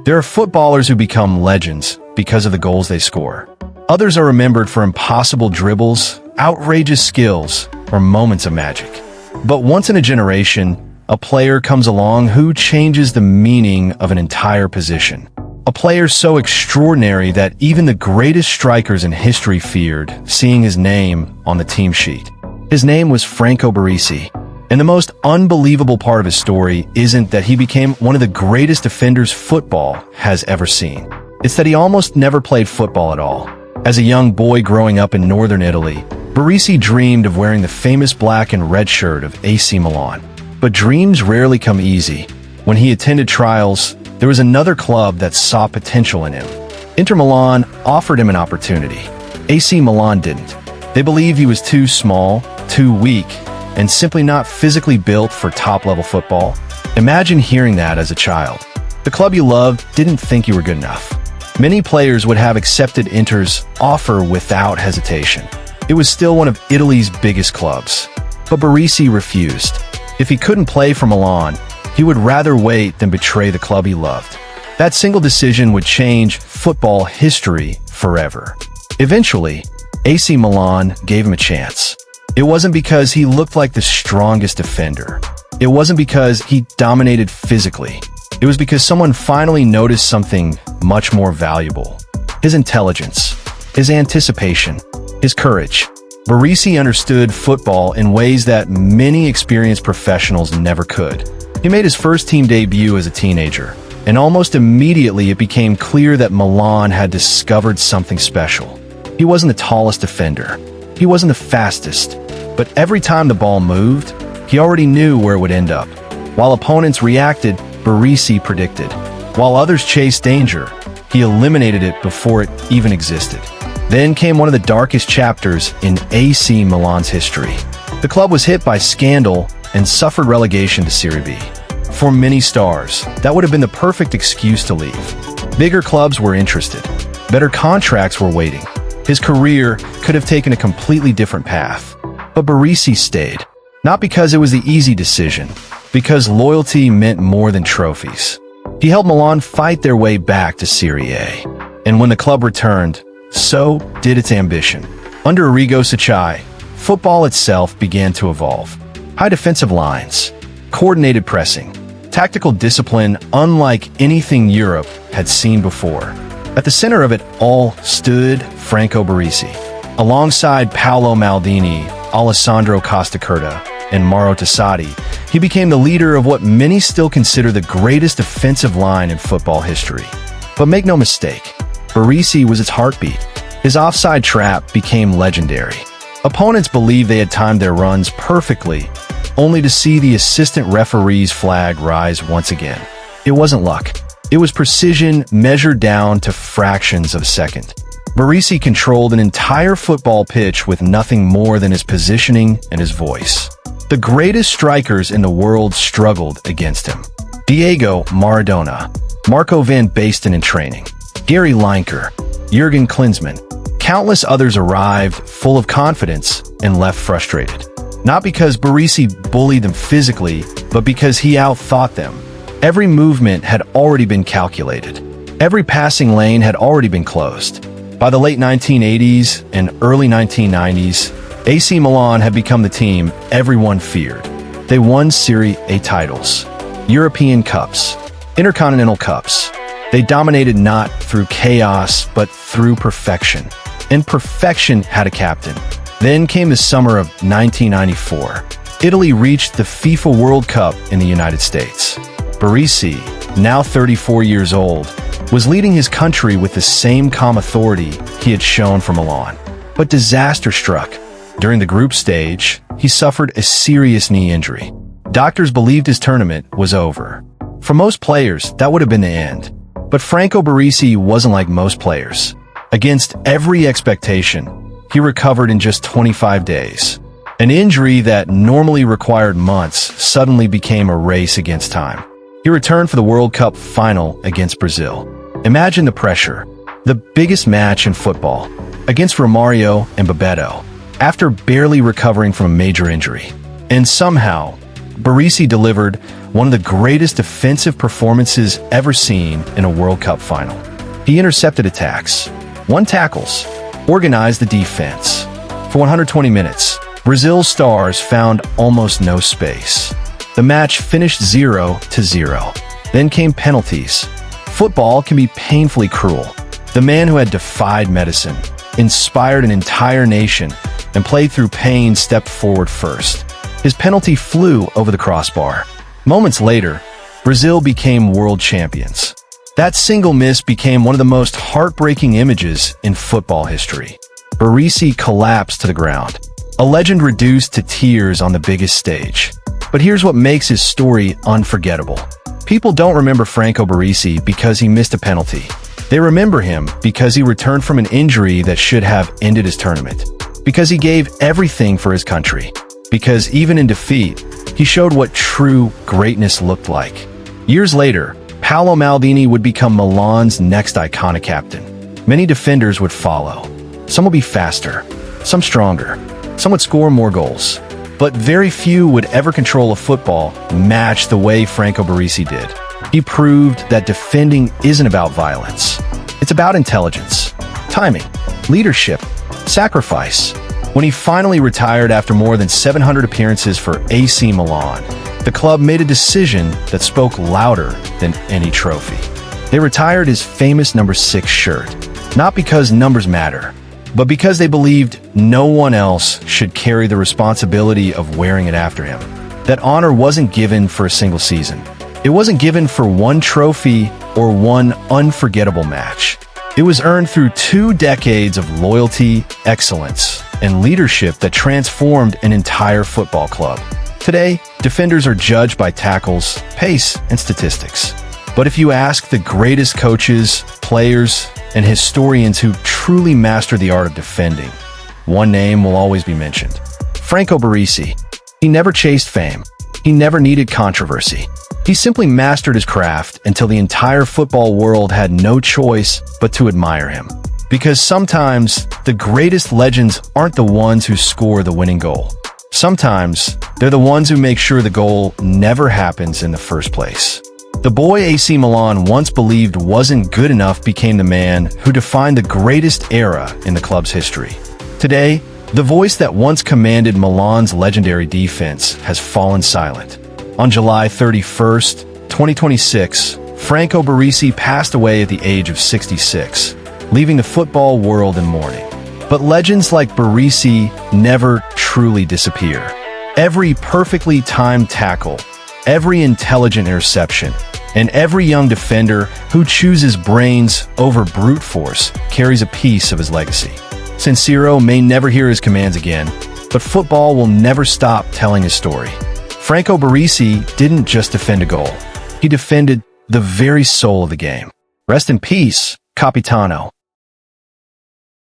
There are footballers who become legends because of the goals they score. Others are remembered for impossible dribbles, outrageous skills, or moments of magic. But once in a generation, a player comes along who changes the meaning of an entire position. A player so extraordinary that even the greatest strikers in history feared seeing his name on the team sheet. His name was Franco Baresi. And the most unbelievable part of his story isn't that he became one of the greatest defenders football has ever seen. It's that he almost never played football at all. As a young boy growing up in northern Italy, Baresi dreamed of wearing the famous black and red shirt of AC Milan. But dreams rarely come easy. When he attended trials, there was another club that saw potential in him. Inter Milan offered him an opportunity. AC Milan didn't. They believed he was too small, too weak, and simply not physically built for top-level football. Imagine hearing that as a child. The club you loved didn't think you were good enough. Many players would have accepted Inter's offer without hesitation. It was still one of Italy's biggest clubs. But Baresi refused. If he couldn't play for Milan, he would rather wait than betray the club he loved. That single decision would change football history forever. Eventually, AC Milan gave him a chance. It wasn't because he looked like the strongest defender. It wasn't because he dominated physically. It was because someone finally noticed something much more valuable. His intelligence, his anticipation, his courage. Baresi understood football in ways that many experienced professionals never could. He made his first team debut as a teenager, and almost immediately it became clear that Milan had discovered something special. He wasn't the tallest defender. He wasn't the fastest. But every time the ball moved, he already knew where it would end up. While opponents reacted, Baresi predicted. While others chased danger, he eliminated it before it even existed. Then came one of the darkest chapters in AC Milan's history. The club was hit by scandal and suffered relegation to Serie B. For many stars, that would have been the perfect excuse to leave. Bigger clubs were interested. Better contracts were waiting. His career could have taken a completely different path. But Baresi stayed. Not because it was the easy decision, because loyalty meant more than trophies. He helped Milan fight their way back to Serie A. And when the club returned, so did its ambition. Under Arrigo Sacchi, football itself began to evolve. High defensive lines, coordinated pressing, tactical discipline unlike anything Europe had seen before. At the center of it all stood Franco Baresi. Alongside Paolo Maldini, Alessandro Costacurta, and Mauro Tassati, he became the leader of what many still consider the greatest defensive line in football history. But make no mistake, Baresi was its heartbeat. His offside trap became legendary. Opponents believed they had timed their runs perfectly, only to see the assistant referee's flag rise once again. It wasn't luck. It was precision measured down to fractions of a second. Baresi controlled an entire football pitch with nothing more than his positioning and his voice. The greatest strikers in the world struggled against him. Diego Maradona, Marco van Basten in training, Gary Lineker, Jurgen Klinsmann. Countless others arrived full of confidence and left frustrated. Not because Baresi bullied them physically, but because he outthought them. Every movement had already been calculated. Every passing lane had already been closed. By the late 1980s and early 1990s, AC Milan had become the team everyone feared. They won Serie A titles, European Cups, Intercontinental Cups. They dominated not through chaos, but through perfection. And perfection had a captain. Then came the summer of 1994. Italy reached the FIFA World Cup in the United States. Baresi, now 34 years old, was leading his country with the same calm authority he had shown for Milan. But disaster struck. During the group stage, he suffered a serious knee injury. Doctors believed his tournament was over. For most players, that would have been the end. But Franco Baresi wasn't like most players. Against every expectation, he recovered in just 25 days. An injury that normally required months suddenly became a race against time. He returned for the World Cup Final against Brazil. Imagine the pressure. The biggest match in football, against Romario and Bebeto, after barely recovering from a major injury. And somehow, Baresi delivered one of the greatest defensive performances ever seen in a World Cup final. He intercepted attacks, won tackles, organized the defense. For 120 minutes, Brazil's stars found almost no space. The match finished 0-0. Then came penalties. Football can be painfully cruel. The man who had defied medicine, inspired an entire nation, and played through pain stepped forward first. His penalty flew over the crossbar. Moments later, Brazil became world champions. That single miss became one of the most heartbreaking images in football history. Baresi collapsed to the ground, a legend reduced to tears on the biggest stage. But here's what makes his story unforgettable. People don't remember Franco Baresi because he missed a penalty. They remember him because he returned from an injury that should have ended his tournament. Because he gave everything for his country. Because even in defeat, he showed what true greatness looked like. Years later, Paolo Maldini would become Milan's next iconic captain. Many defenders would follow. Some would be faster, some stronger, some would score more goals. But very few would ever control a football match the way Franco Baresi did. He proved that defending isn't about violence. It's about intelligence, timing, leadership, sacrifice. When he finally retired after more than 700 appearances for AC Milan, the club made a decision that spoke louder than any trophy. They retired his famous number 6 shirt, not because numbers matter, but because they believed no one else should carry the responsibility of wearing it after him. That honor wasn't given for a single season. It wasn't given for one trophy or one unforgettable match. It was earned through 2 decades of loyalty, excellence, and leadership that transformed an entire football club. Today, defenders are judged by tackles, pace, and statistics. But if you ask the greatest coaches, players, and historians who truly mastered the art of defending, one name will always be mentioned. Franco Baresi. He never chased fame. He never needed controversy. He simply mastered his craft until the entire football world had no choice but to admire him. Because sometimes, the greatest legends aren't the ones who score the winning goal. Sometimes, they're the ones who make sure the goal never happens in the first place. The boy AC Milan once believed wasn't good enough became the man who defined the greatest era in the club's history. Today, the voice that once commanded Milan's legendary defense has fallen silent. On July 31st, 2026, Franco Baresi passed away at the age of 66, leaving the football world in mourning. But legends like Baresi never truly disappear. Every perfectly timed tackle, every intelligent interception, and every young defender who chooses brains over brute force carries a piece of his legacy. San Siro may never hear his commands again, but football will never stop telling his story. Franco Baresi didn't just defend a goal. He defended the very soul of the game. Rest in peace, Capitano.